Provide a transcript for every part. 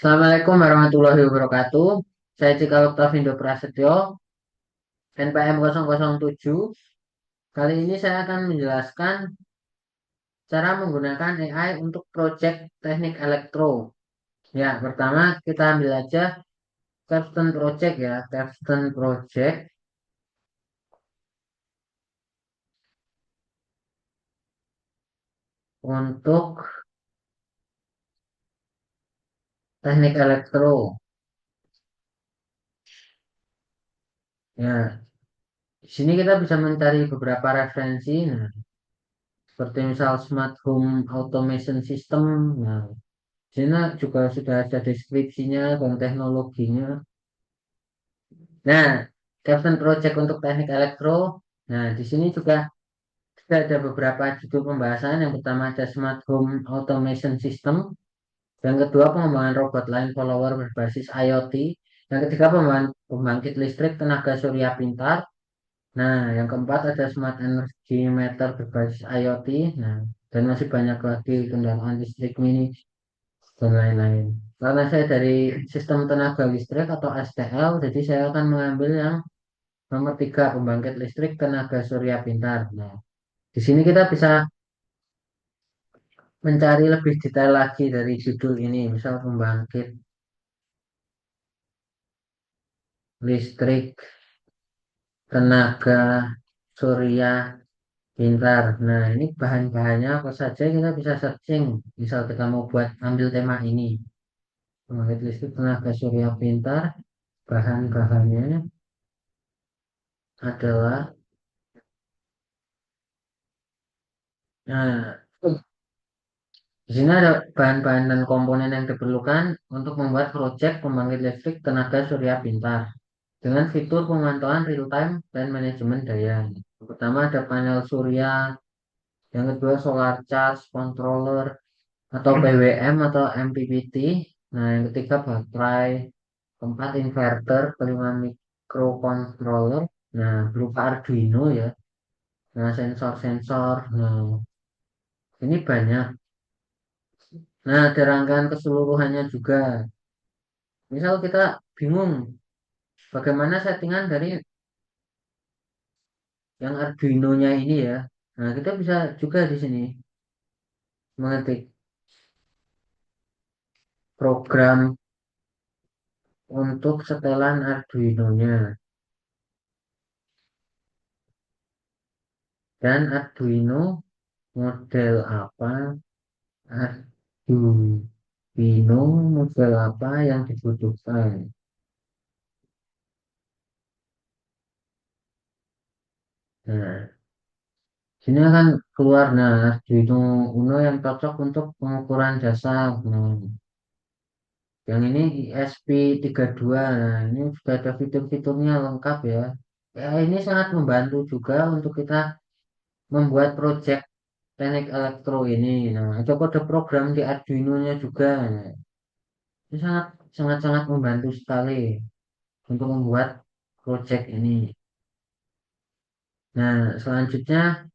Assalamualaikum warahmatullahi wabarakatuh. Saya Cika Oktavindo Prasetyo, NPM 007. Kali ini saya akan menjelaskan cara menggunakan AI untuk proyek teknik elektro. Ya, pertama kita ambil aja Capstone Project ya, Capstone Project untuk teknik elektro. Ya, di sini kita bisa mencari beberapa referensi, nah, seperti misal Smart Home Automation System. Nah, di sini juga sudah ada deskripsinya dan teknologinya. Nah, Capstone Project untuk teknik elektro. Nah, di sini juga ada beberapa judul pembahasan. Yang pertama ada Smart Home Automation System. Yang kedua pengembangan robot line follower berbasis IoT. Yang ketiga pengembangan pembangkit listrik tenaga surya pintar. Nah, yang keempat ada Smart Energy Meter berbasis IoT. Nah, dan masih banyak lagi kendaraan listrik mini dan lain-lain. Karena saya dari sistem tenaga listrik atau STL, jadi saya akan mengambil yang nomor tiga, pembangkit listrik tenaga surya pintar. Nah, di sini kita bisa mencari lebih detail lagi dari judul ini. Misal pembangkit listrik tenaga surya pintar. Nah, ini bahan-bahannya apa saja kita bisa searching. Misal kita mau buat ambil tema ini. Pembangkit listrik tenaga surya pintar. Bahan-bahannya adalah, nah, di sini ada bahan-bahan dan komponen yang diperlukan untuk membuat proyek pembangkit listrik tenaga surya pintar dengan fitur pemantauan real time dan manajemen daya. Yang pertama ada panel surya, yang kedua solar charge controller atau PWM atau MPPT. Nah, yang ketiga baterai, keempat inverter, kelima microcontroller. Nah, berupa Arduino ya. Nah, sensor-sensor. Nah, ini banyak. Nah, ada rangkaian keseluruhannya juga. Misal kita bingung bagaimana settingan dari yang Arduino-nya ini ya. Nah, kita bisa juga di sini mengetik program untuk setelan Arduino-nya. Dan Arduino model apa? Arduino model apa yang dibutuhkan? Nah, sini akan keluar nah Arduino Uno yang cocok untuk pengukuran dasar. Nah, yang ini ESP32. Nah, ini sudah ada fitur-fiturnya lengkap ya. Ya, ini sangat membantu juga untuk kita membuat project teknik elektro ini. Nah, ada kode program di Arduino-nya juga. Nah, ini sangat sangat sangat membantu sekali untuk membuat project ini. Nah, selanjutnya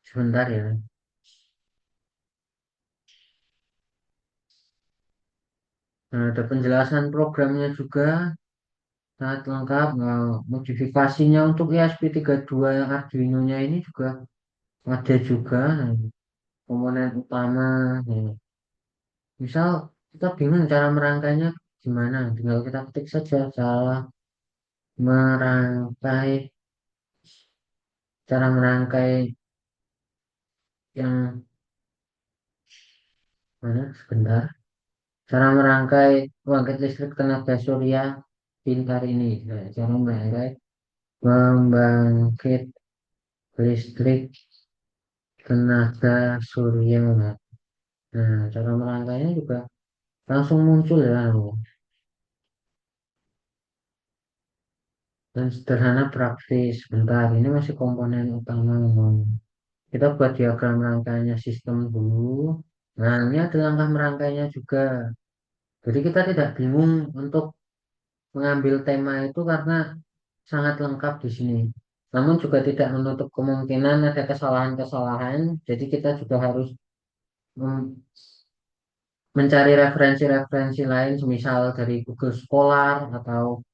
sebentar ya. Nah, ada penjelasan programnya juga sangat lengkap. Nah, modifikasinya untuk ESP32 yang Arduino-nya ini juga ada juga. Nah, komponen utama. Nah, misal kita bingung cara merangkainya gimana, tinggal kita ketik saja merangkai cara merangkai yang mana sebentar. Cara merangkai pembangkit listrik tenaga surya pintar ini. Nah, cara merangkai pembangkit listrik tenaga surya. Nah, cara merangkainya juga langsung muncul ya. Dan sederhana praktis. Bentar, ini masih komponen utama. Kita buat diagram rangkaiannya sistem dulu. Nah, ini ada langkah merangkainya juga. Jadi kita tidak bingung untuk mengambil tema itu karena sangat lengkap di sini. Namun juga tidak menutup kemungkinan ada kesalahan-kesalahan. Jadi kita juga harus mencari referensi-referensi lain, misal dari Google Scholar atau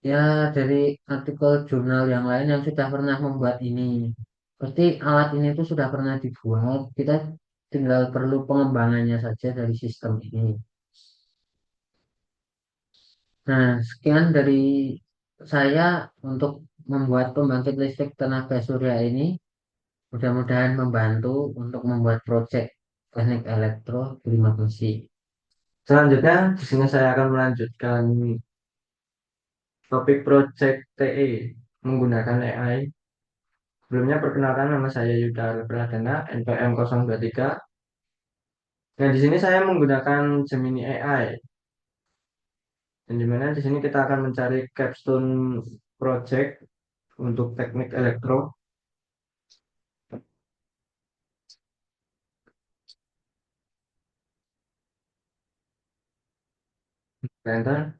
ya dari artikel jurnal yang lain yang sudah pernah membuat ini. Pasti alat ini tuh sudah pernah dibuat, kita tinggal perlu pengembangannya saja dari sistem ini. Nah, sekian dari saya untuk membuat pembangkit listrik tenaga surya ini. Mudah-mudahan membantu untuk membuat proyek teknik elektro. Terima kasih. Selanjutnya, di sini saya akan melanjutkan topik project TE menggunakan AI. Sebelumnya perkenalkan nama saya Yuda Pradana, NPM 023. Nah, di sini saya menggunakan Gemini AI. Dan di mana di sini kita akan mencari capstone project untuk teknik elektro. Enter.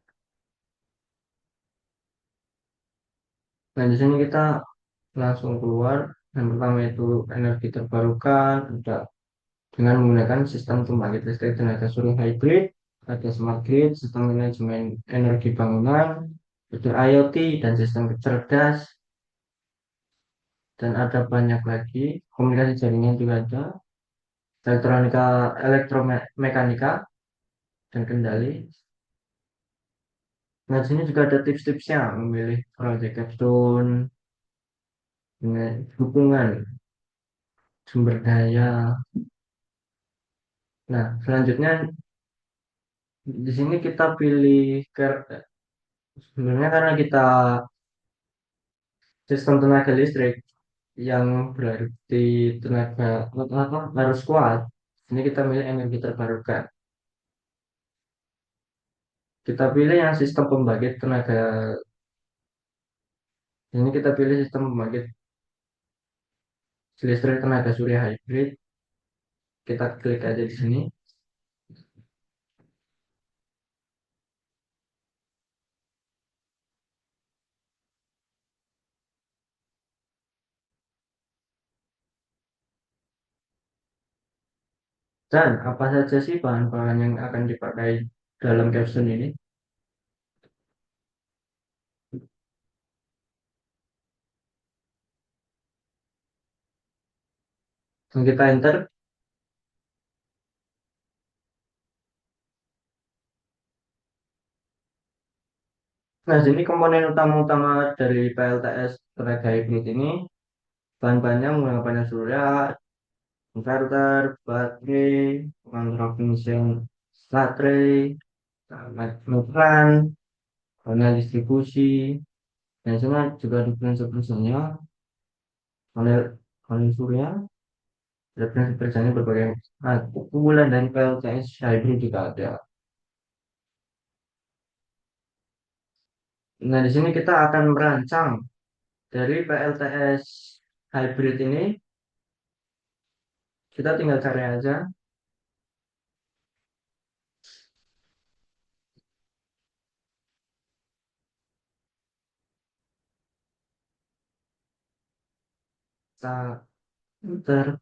Nah, di sini kita langsung keluar. Yang pertama itu energi terbarukan, ada dengan menggunakan sistem pembangkit listrik tenaga surya hybrid, ada smart grid, sistem manajemen energi bangunan, ada IoT dan sistem cerdas, dan ada banyak lagi komunikasi jaringan juga ada, elektronika, elektromekanika dan kendali. Nah, di sini juga ada tips-tipsnya memilih project capstone dengan dukungan sumber daya. Nah, selanjutnya di sini kita pilih sebenarnya karena kita sistem tenaga listrik yang berarti tenaga apa, harus kuat. Ini kita pilih energi terbarukan. Kita pilih yang sistem pembangkit tenaga. Ini kita pilih sistem pembangkit listrik tenaga surya hybrid. Kita klik aja di sini. Dan apa saja sih bahan-bahan yang akan dipakai dalam caption ini? Dan kita enter. Nah, sini komponen utama-utama dari PLTS tenaga hybrid ini bahan-bahannya menggunakan panel surya, inverter, baterai, pengontrol function baterai, metran, panel distribusi, dan semua juga ada prinsip-prinsipnya, panel panel surya, ada prinsip-prinsipnya berbagai. Nah, keunggulan dari PLTS hybrid juga ada. Nah, di sini kita akan merancang dari PLTS hybrid ini, kita tinggal cari aja. Kita enter.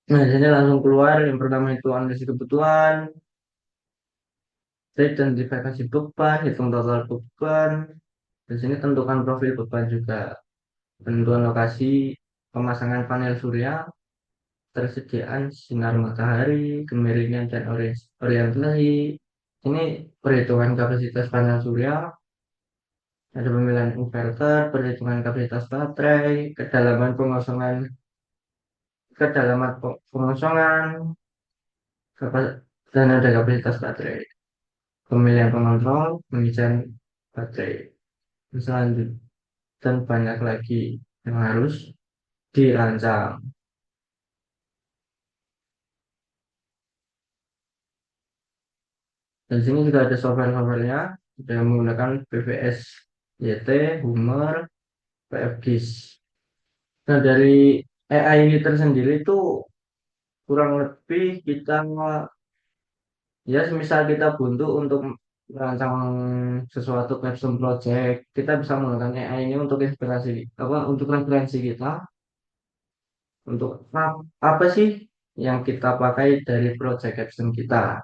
Nah, di sini langsung keluar. Yang pertama itu analisis kebutuhan, identifikasi beban, hitung total beban. Di sini tentukan profil beban juga, penentuan lokasi pemasangan panel surya, tersediaan sinar matahari, kemiringan dan orientasi. Ini perhitungan kapasitas panel surya, ada pemilihan inverter, perhitungan kapasitas baterai, kedalaman pengosongan, dan ada kapasitas baterai. Pemilihan pengontrol, pengisian baterai. Selanjutnya, dan banyak lagi yang harus dirancang. Dan di sini juga ada software-softwarenya yang menggunakan PVS YT, Hummer, PFGIS. Nah, dari AI ini tersendiri itu kurang lebih kita, ya semisal kita buntu untuk merancang sesuatu custom project, kita bisa menggunakan AI ini untuk inspirasi apa untuk referensi kita. untuk apa sih yang kita pakai dari project caption kita.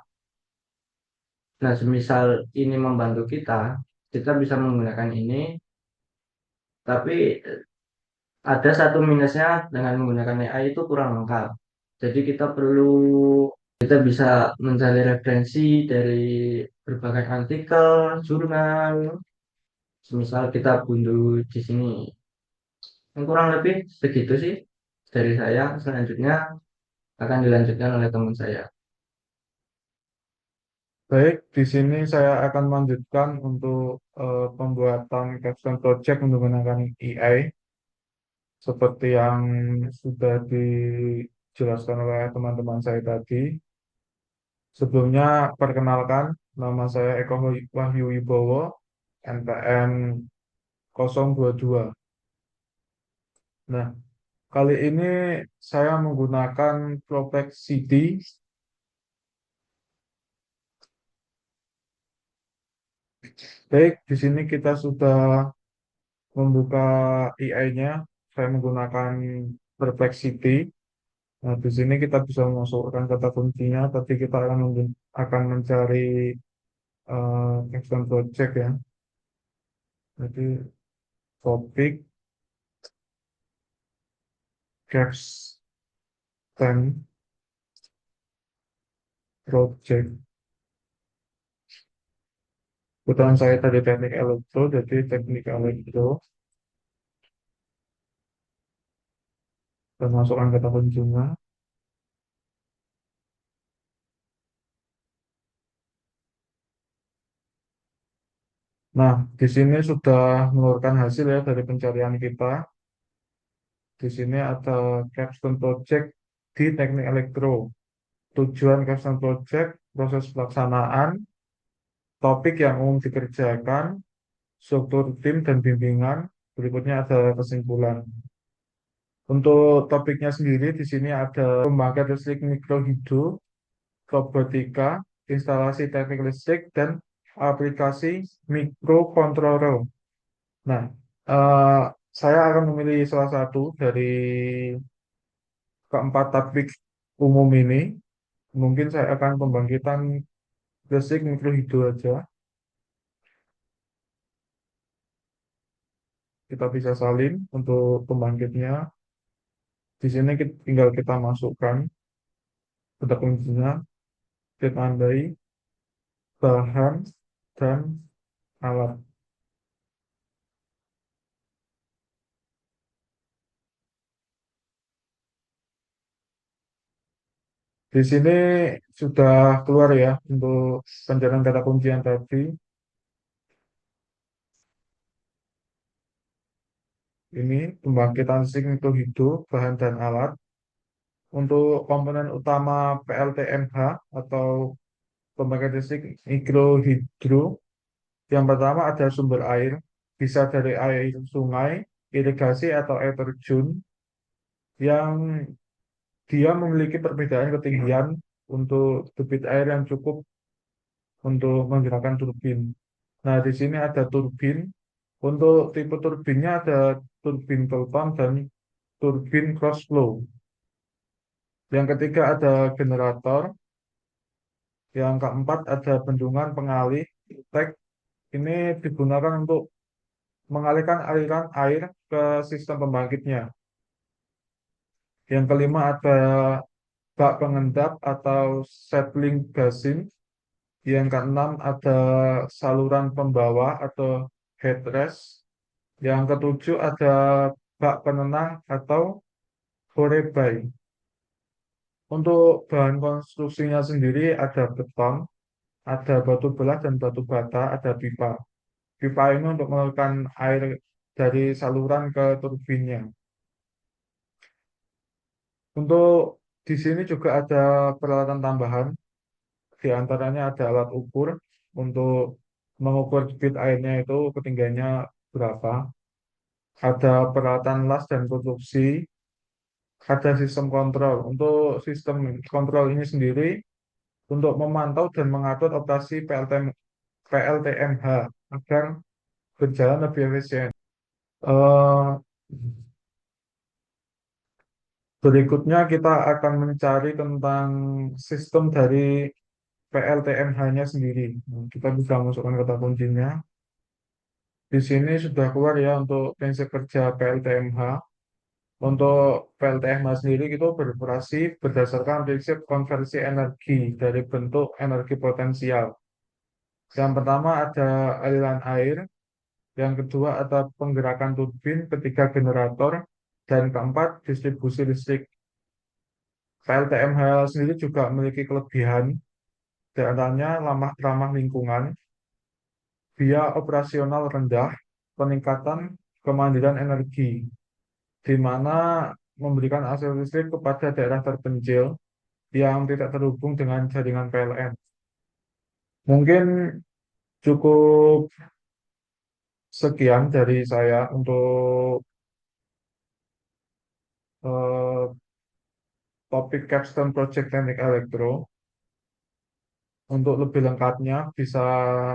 Nah, semisal ini membantu kita, kita bisa menggunakan ini, tapi ada satu minusnya dengan menggunakan AI itu kurang lengkap. Jadi kita bisa mencari referensi dari berbagai artikel, jurnal, semisal kita buntu di sini. Yang kurang lebih segitu sih dari saya. Selanjutnya akan dilanjutkan oleh teman saya. Baik, di sini saya akan melanjutkan untuk pembuatan capstone project menggunakan AI seperti yang sudah dijelaskan oleh teman-teman saya tadi. Sebelumnya, perkenalkan, nama saya Eko Wahyu Wibowo, NPM 022. Nah, kali ini saya menggunakan Flowpack CD. Baik, di sini kita sudah membuka AI-nya. Saya menggunakan Perplexity. Nah, di sini kita bisa memasukkan kata kuncinya. Tadi kita akan mencari capstone project ya. Jadi topik capstone project. Kebetulan saya tadi teknik elektro, jadi teknik elektro. Dan masukkan kata kuncinya. Nah, di sini sudah mengeluarkan hasil ya dari pencarian kita. Di sini ada capstone project di teknik elektro. Tujuan capstone project, proses pelaksanaan, topik yang umum dikerjakan, struktur tim dan bimbingan. Berikutnya ada kesimpulan. Untuk topiknya sendiri di sini ada pembangkit listrik mikrohidro, robotika, instalasi teknik listrik, dan aplikasi mikrokontroller. Nah, eh, saya akan memilih salah satu dari keempat topik umum ini. Mungkin saya akan pembangkitan listrik mikrohidro aja. Kita bisa salin untuk pembangkitnya. Di sini tinggal kita masukkan kata kuncinya, kita tandai bahan dan alat. Di sini sudah keluar ya untuk pencarian kata kunci yang tadi. Ini pembangkitan listrik mikrohidro, bahan dan alat. Untuk komponen utama PLTMH atau pembangkit listrik mikrohidro, yang pertama ada sumber air, bisa dari air sungai, irigasi atau air terjun, yang dia memiliki perbedaan ketinggian untuk debit air yang cukup untuk menggerakkan turbin. Nah, di sini ada turbin. Untuk tipe turbinnya ada turbin Pelton dan turbin cross flow. Yang ketiga ada generator. Yang keempat ada bendungan pengalih. Tek ini digunakan untuk mengalihkan aliran air ke sistem pembangkitnya. Yang kelima ada bak pengendap atau settling basin. Yang keenam ada saluran pembawa atau headrest. Yang ketujuh ada bak penenang atau forebay. Untuk bahan konstruksinya sendiri ada beton, ada batu belah dan batu bata, ada pipa. Pipa ini untuk mengeluarkan air dari saluran ke turbinnya. Untuk di sini juga ada peralatan tambahan, di antaranya ada alat ukur untuk mengukur debit airnya itu ketinggiannya berapa. Ada peralatan las dan produksi, ada sistem kontrol. Untuk sistem kontrol ini sendiri untuk memantau dan mengatur operasi PLTMH agar berjalan lebih efisien. Eh, Berikutnya kita akan mencari tentang sistem dari PLTMH-nya sendiri. Nah, kita bisa masukkan kata kuncinya. Di sini sudah keluar ya untuk prinsip kerja PLTMH. Untuk PLTMH sendiri itu beroperasi berdasarkan prinsip konversi energi dari bentuk energi potensial. Yang pertama ada aliran air, yang kedua ada penggerakan turbin, ketiga generator, dan keempat distribusi listrik. PLTMH sendiri juga memiliki kelebihan, di antaranya ramah lingkungan, biaya operasional rendah, peningkatan kemandirian energi, di mana memberikan akses listrik kepada daerah terpencil yang tidak terhubung dengan jaringan PLN. Mungkin cukup sekian dari saya untuk eh, topik Capstone Project Teknik Elektro. Untuk lebih lengkapnya bisa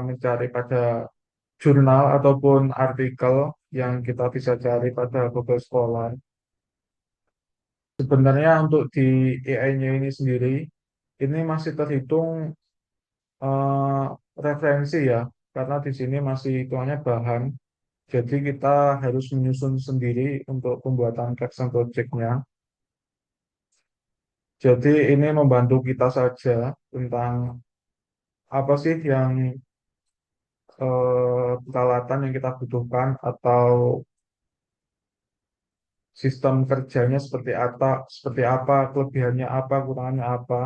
mencari pada jurnal ataupun artikel yang kita bisa cari pada Google Scholar. Sebenarnya untuk di AI-nya ini sendiri, ini masih terhitung eh, referensi ya, karena di sini masih hitungannya bahan. Jadi kita harus menyusun sendiri untuk pembuatan capstone project-nya. Jadi ini membantu kita saja tentang apa sih yang peralatan yang kita butuhkan atau sistem kerjanya seperti apa, kelebihannya apa, kurangannya apa.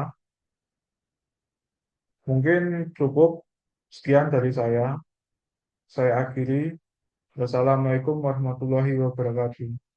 Mungkin cukup sekian dari saya. Saya akhiri. Wassalamualaikum warahmatullahi wabarakatuh.